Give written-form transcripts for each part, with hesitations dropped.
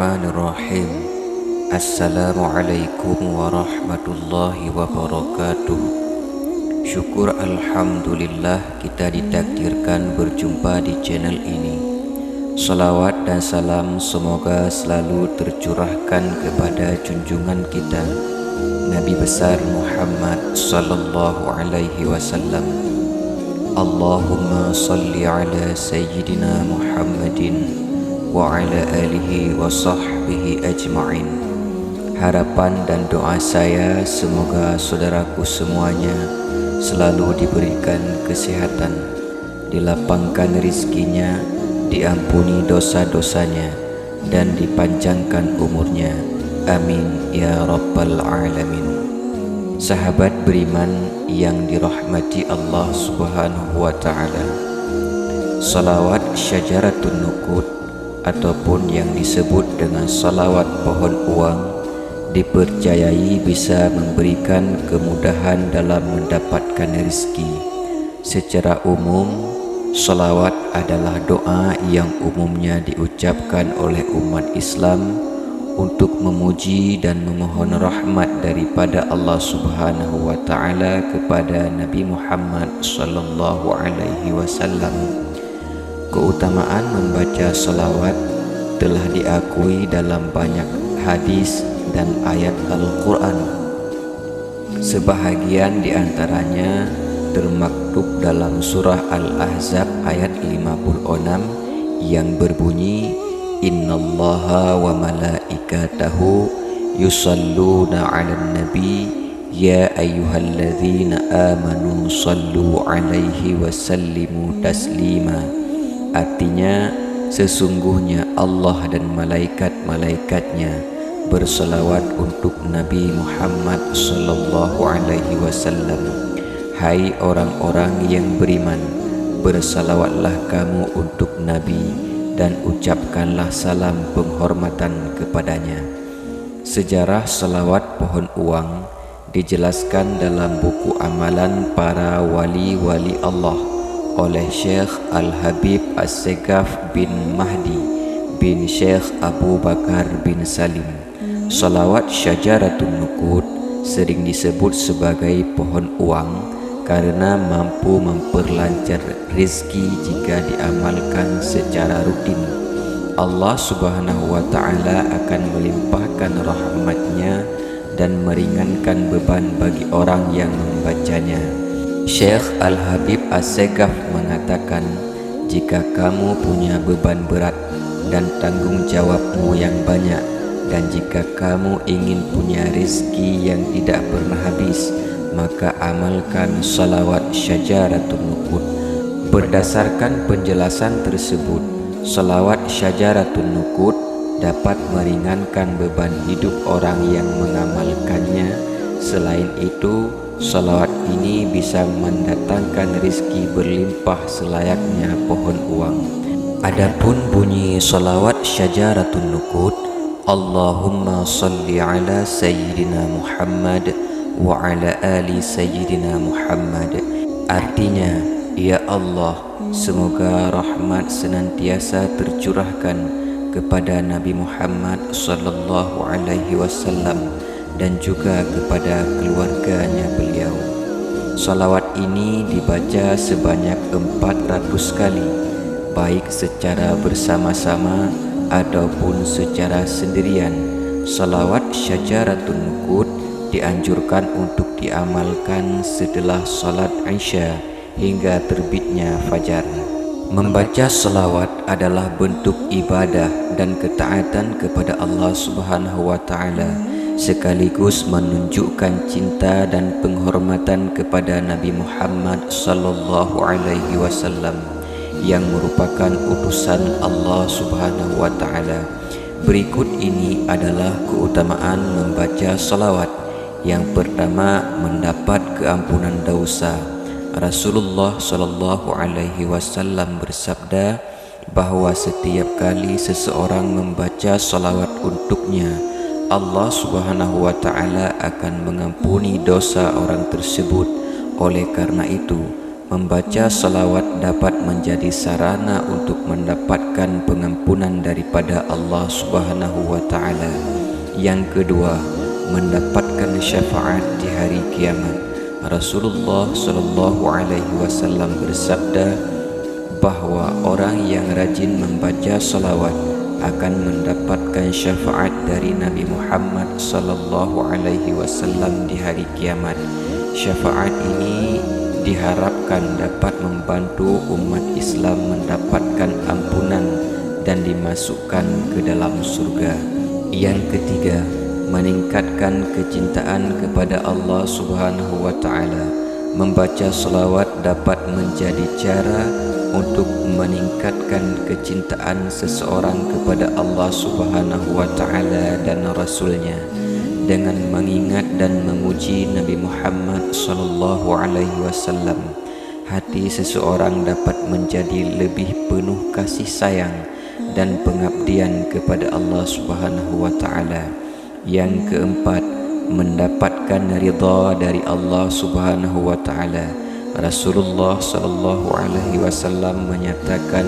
Bismillahirrahmanirrahim. Assalamualaikum warahmatullahi wabarakatuh. Syukur alhamdulillah kita ditakdirkan berjumpa di channel ini. Salawat dan salam semoga selalu tercurahkan kepada junjungan kita Nabi besar Muhammad sallallahu alaihi wasallam. Allahumma salli ala sayyidina Muhammadin wa ala alihi wa sahbihi ajma'in. Harapan dan doa saya semoga saudaraku semuanya selalu diberikan kesehatan, dilapangkan rizkinya, diampuni dosa-dosanya, dan dipanjangkan umurnya. Amin ya rabbal alamin. Sahabat beriman yang dirahmati Allah subhanahu wa ta'ala, salawat syajaratun nuqud ataupun yang disebut dengan salawat pohon uang dipercayai bisa memberikan kemudahan dalam mendapatkan rezeki. Secara umum, salawat adalah doa yang umumnya diucapkan oleh umat Islam untuk memuji dan memohon rahmat daripada Allah Subhanahu wa taala kepada Nabi Muhammad sallallahu alaihi wasallam. Keutamaan membaca salawat telah diakui dalam banyak hadis dan ayat Al-Quran. Sebahagian di antaranya termaktub dalam surah Al-Ahzab ayat 56 yang berbunyi, Innallaha wa malaikatahu yusalluna 'alan nabi ya ayyuhalladzina amanu sallu 'alaihi wa sallimu taslima. Artinya, sesungguhnya Allah dan malaikat-malaikatnya berselawat untuk Nabi Muhammad sallallahu alaihi wasallam. Hai orang-orang yang beriman, bersalawatlah kamu untuk Nabi dan ucapkanlah salam penghormatan kepadanya. Sejarah salawat pohon uang dijelaskan dalam buku amalan para wali-wali Allah oleh Syekh Al-Habib As-Segaf bin Mahdi bin Syekh Abu Bakar bin Salim. Salawat syajaratun nuqud sering disebut sebagai pohon uang karena mampu memperlancar rezeki jika diamalkan secara rutin. Allah Subhanahu wa ta'ala akan melimpahkan rahmatnya dan meringankan beban bagi orang yang membacanya. Syekh Al-Habib As-Segaf mengatakan, jika kamu punya beban berat dan tanggung jawabmu yang banyak, dan jika kamu ingin punya rezeki yang tidak pernah habis, maka amalkan salawat syajaratun nuqud. Berdasarkan penjelasan tersebut, salawat syajaratun nuqud dapat meringankan beban hidup orang yang mengamalkannya. Selain itu, salawat ini bisa mendatangkan rezeki berlimpah selayaknya pohon uang. Adapun bunyi salawat syajaratun nuqud, Allahumma salli ala sayyidina Muhammad wa ala ali sayyidina Muhammad. Artinya, ya Allah, semoga rahmat senantiasa tercurahkan kepada Nabi Muhammad sallallahu alaihi wasallam dan juga kepada keluarganya beliau. Salawat ini dibaca sebanyak 400 kali, baik secara bersama-sama ataupun secara sendirian. Salawat syajaratun nuqud dianjurkan untuk diamalkan setelah salat Isya hingga terbitnya fajar. Membaca salawat adalah bentuk ibadah dan ketaatan kepada Allah Subhanahu wa ta'ala, sekaligus menunjukkan cinta dan penghormatan kepada Nabi Muhammad sallallahu alaihi wasallam yang merupakan utusan Allah Subhanahu wa taala. Berikut ini adalah keutamaan membaca salawat. Yang pertama, mendapat keampunan dosa. Rasulullah sallallahu alaihi wasallam bersabda bahwa setiap kali seseorang membaca salawat untuknya, Allah Subhanahu wa ta'ala akan mengampuni dosa orang tersebut. Oleh karena itu, Membaca salawat dapat menjadi sarana untuk mendapatkan pengampunan daripada Allah Subhanahu wa taala. Yang kedua, mendapatkan syafaat di hari kiamat. Rasulullah sallallahu alaihi wasallam bersabda bahwa orang yang rajin membaca salawat akan mendapatkan syafaat dari Nabi Muhammad sallallahu alaihi wasallam di hari kiamat. Syafaat ini diharapkan dapat membantu umat Islam mendapatkan ampunan dan dimasukkan ke dalam surga. Yang ketiga, meningkatkan kecintaan kepada Allah Subhanahu wa taala. Membaca selawat dapat menjadi cara untuk meningkatkan kecintaan seseorang kepada Allah Subhanahu wa taala dan Rasulnya. Dengan mengingat dan memuji Nabi Muhammad sallallahu alaihi wasallam, hati seseorang dapat menjadi lebih penuh kasih sayang dan pengabdian kepada Allah Subhanahu wa taala. Yang keempat, mendapatkan ridha dari Allah Subhanahu wa taala. Rasulullah sallallahu alaihi wasallam menyatakan,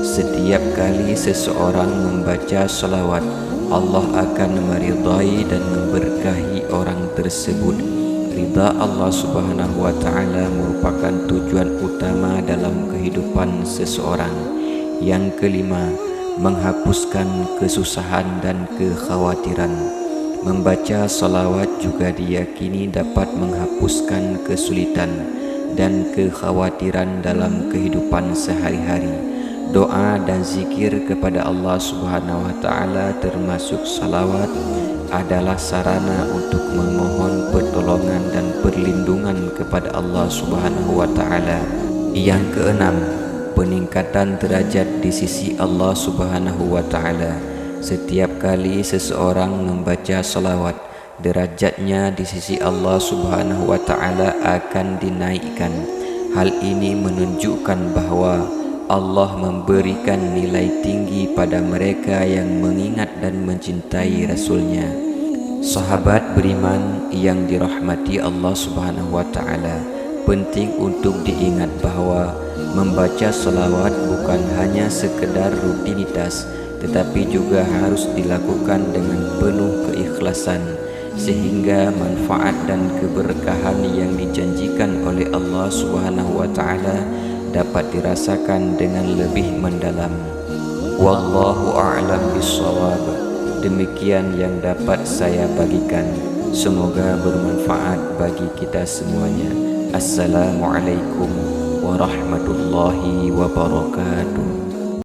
setiap kali seseorang membaca salawat, Allah akan meridai dan memberkahi orang tersebut. Ridha Allah Subhanahu wa taala merupakan tujuan utama dalam kehidupan seseorang. Yang kelima, menghapuskan kesusahan dan kekhawatiran. Membaca salawat juga diyakini dapat menghapuskan kesulitan dan kekhawatiran dalam kehidupan sehari-hari. Doa dan zikir kepada Allah Subhanahu wa taala termasuk salawat adalah sarana untuk memohon pertolongan dan perlindungan kepada Allah Subhanahu wa taala. Yang keenam, peningkatan derajat di sisi Allah Subhanahu wa taala. Setiap kali seseorang membaca salawat, derajatnya di sisi Allah Subhanahu wa taala akan dinaikkan. Hal ini menunjukkan bahwa Allah memberikan nilai tinggi pada mereka yang mengingat dan mencintai Rasul-Nya. Sahabat beriman yang dirahmati Allah Subhanahu wa taala, penting untuk diingat bahwa membaca salawat bukan hanya sekedar rutinitas, tetapi juga harus dilakukan dengan penuh keikhlasan, sehingga manfaat dan keberkahan yang dijanjikan oleh Allah Subhanahu wa taala dapat dirasakan dengan lebih mendalam. Wallahu a'lam bishawab. Demikian yang dapat saya bagikan. Semoga bermanfaat bagi kita semuanya. Assalamualaikum warahmatullahi wabarakatuh.